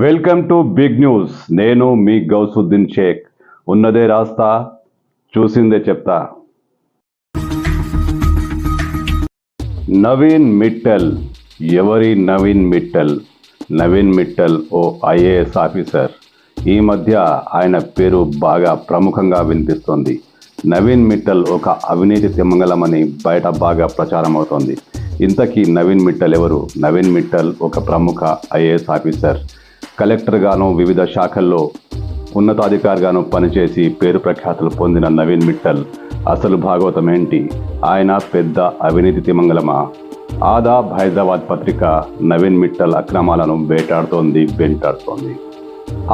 Welcome to big news. నేను మీ గౌసుద్దీన్ షేక్. ఉన్నదే రాస్తా, చూసిందే చెప్తా. నవీన్ మిట్టల్. ఎవరి నవీన్ మిట్టల్? నవీన్ మిట్టల్ ఓ ఐఏఎస్ ఆఫీసర్. ఈ మధ్య ఆయన పేరు బాగా ప్రముఖంగా వినిపిస్తోంది. నవీన్ మిట్టల్ ఒక అవినీతి తిమంగళమని బయట బాగా ప్రచారం అవుతోంది. ఇంతకీ నవీన్ మిట్టల్ ఎవరు? నవీన్ మిట్టల్ ఒక ప్రముఖ ఐఏఎస్ ఆఫీసర్. కలెక్టర్గాను వివిధ శాఖల్లో ఉన్నతాధికారిగాను పనిచేసి పేరు ప్రఖ్యాతులు పొందిన నవీన్ మిట్టల్ అసలు భాగవతం ఏంటి? ఆయన పెద్ద అవినీతి తిమంగళమా? ఆదాబ్ హైదరాబాద్ పత్రిక నవీన్ మిట్టల్ అక్రమాలను వెంటాడుతోంది.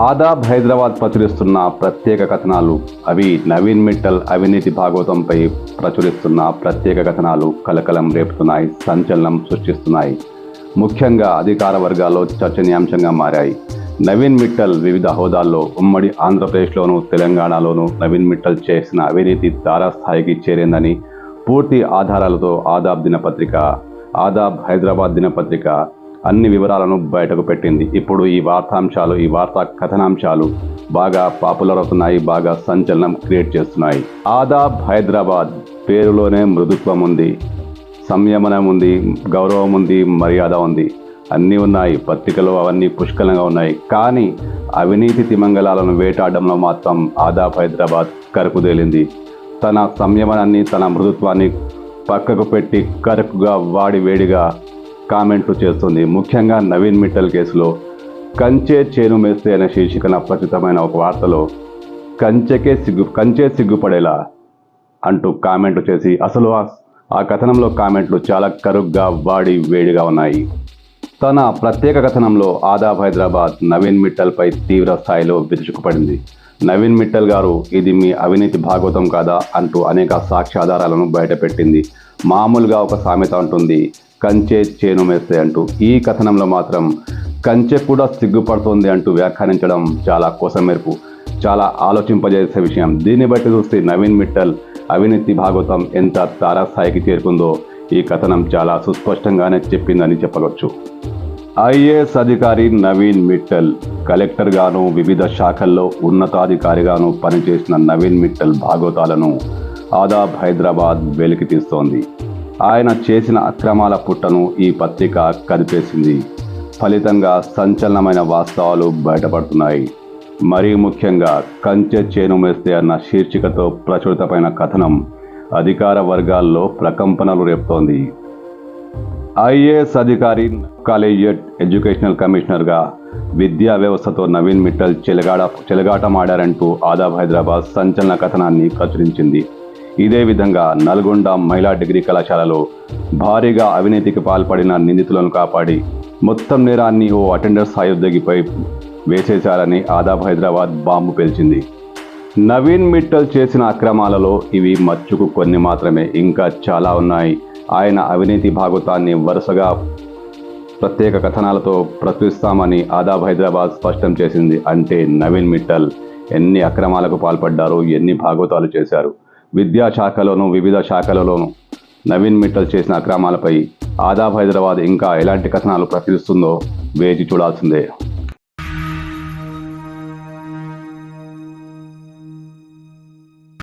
ఆదాబ్ హైదరాబాద్ ప్రచురిస్తున్న ప్రత్యేక కథనాలు, అవి నవీన్ మిట్టల్ అవినీతి భాగవతంపై ప్రచురిస్తున్న ప్రత్యేక కథనాలు కలకలం రేపుతున్నాయి, సంచలనం సృష్టిస్తున్నాయి. ముఖ్యంగా అధికార వర్గాల్లో చర్చనీయాంశంగా మారాయి. నవీన్ మిట్టల్ వివిధ హోదాల్లో ఉమ్మడి ఆంధ్రప్రదేశ్లోనూ తెలంగాణలోనూ నవీన్ మిట్టల్ చేసిన అవినీతి తారాస్థాయికి చేరిందని పూర్తి ఆధారాలతో ఆదాబ్ హైదరాబాద్ దినపత్రిక అన్ని వివరాలను బయటకు పెట్టింది. ఇప్పుడు ఈ వార్తా కథనాంశాలు బాగా పాపులర్ అవుతున్నాయి, బాగా సంచలనం క్రియేట్ చేస్తున్నాయి. ఆదాబ్ హైదరాబాద్ పేరులోనే మృదుత్వం ఉంది, సంయమనం ఉంది, గౌరవం ఉంది, మర్యాద ఉంది, అన్నీ ఉన్నాయి. పత్రికలో అవన్నీ పుష్కలంగా ఉన్నాయి. కానీ అవినీతి తిమంగళాలను వేటాడడంలో మాత్రం ఆదాబ్ హైదరాబాద్ కరుకుదేలింది. తన సంయమనాన్ని, తన మృదుత్వాన్ని పక్కకు పెట్టి కరుకుగా వాడి వేడిగా కామెంట్లు చేస్తుంది. ముఖ్యంగా నవీన్ మిట్టల్ కేసులో కంచే చేను మేస్తే అనే శీర్షికన ప్రచురితమైన ఒక వార్తలో కంచే సిగ్గుపడేలా అంటూ కామెంట్లు చేసి, అసలు ఆ కథనంలో కామెంట్లు చాలా కరుగ్గా వాడి వేడిగా ఉన్నాయి. తన ప్రత్యేక కథనంలో ఆదాబ్ హైదరాబాద్ నవీన్ మిట్టల్పై తీవ్ర స్థాయిలో విరుచుకుపడింది. నవీన్ మిట్టల్ గారు, ఇది మీ అవినీతి భాగవతం కాదా అంటూ అనేక సాక్ష్యాధారాలను బయటపెట్టింది. మామూలుగా ఒక సామెత ఉంటుంది, కంచే చేను మేస్తే అంటూ. ఈ కథనంలో మాత్రం కంచె కూడా సిగ్గుపడుతోంది అంటూ వ్యాఖ్యానించడం చాలా కోసమెరుపు, చాలా ఆలోచింపజేసే విషయం. దీన్ని బట్టి చూస్తే నవీన్ మిట్టల్ అవినీతి భాగవతం ఎంత తారాస్థాయికి చేరుకుందో ఈ కథనం చాలా సుస్పష్టంగానే చెప్పిందని చెప్పవచ్చు. ఐఏఎస్ అధికారి నవీన్ మిట్టల్ కలెక్టర్గాను వివిధ శాఖల్లో ఉన్నతాధికారిగాను పనిచేసిన నవీన్ మిట్టల్ భాగవతాలను ఆదాబ్ హైదరాబాద్ వెలికి తీస్తోంది. ఆయన చేసిన అక్రమాల పుట్టను ఈ పత్రిక కదిపేసింది. ఫలితంగా సంచలనమైన వాస్తవాలు బయటపడుతున్నాయి. మరీ ముఖ్యంగా కంచె చేను మేస్తే అన్న శీర్షికతో ప్రచురితమైన కథనం అధికార వర్గాల్లో ప్రకంపనలు రేపుతోంది. ఐఏఎస్ అధికారి, కాలేజియట్ ఎడ్యుకేషనల్ కమిషనర్గా విద్యా వ్యవస్థతో నవీన్ మిట్టల్ చెలగాటమాడారంటూ ఆదాబ్ హైదరాబాద్ సంచలన కథనాన్ని ప్రచురించింది. ఇదే విధంగా నల్గొండ మహిళా డిగ్రీ కళాశాలలో భారీగా అవినీతికి పాల్పడిన నిందితులను కాపాడి మొత్తం నేరాన్ని ఓ అటెండర్ సహోద్యోగిపై వేసేశారని ఆదాబ్ హైదరాబాద్ బాంబు పేల్చింది. నవీన్ మిట్టల్ చేసిన అక్రమాలలో ఇవి మచ్చుకు కొన్ని మాత్రమే, ఇంకా చాలా ఉన్నాయి. ఆయన అవినీతి భాగవతాన్ని వరుసగా ప్రత్యేక కథనాలతో ప్రచురిస్తామని ఆదాబ్ హైదరాబాద్ స్పష్టం చేసింది. అంటే నవీన్ మిట్టల్ ఎన్ని అక్రమాలకు పాల్పడ్డారు, ఎన్ని భాగవతాలు చేశారు. విద్యాశాఖలోనూ వివిధ శాఖలలోనూ నవీన్ మిట్టల్ చేసిన అక్రమాలపై ఆదాబ్ హైదరాబాద్ ఇంకా ఎలాంటి కథనాలు ప్రచురిస్తుందో వేచి చూడాల్సిందే.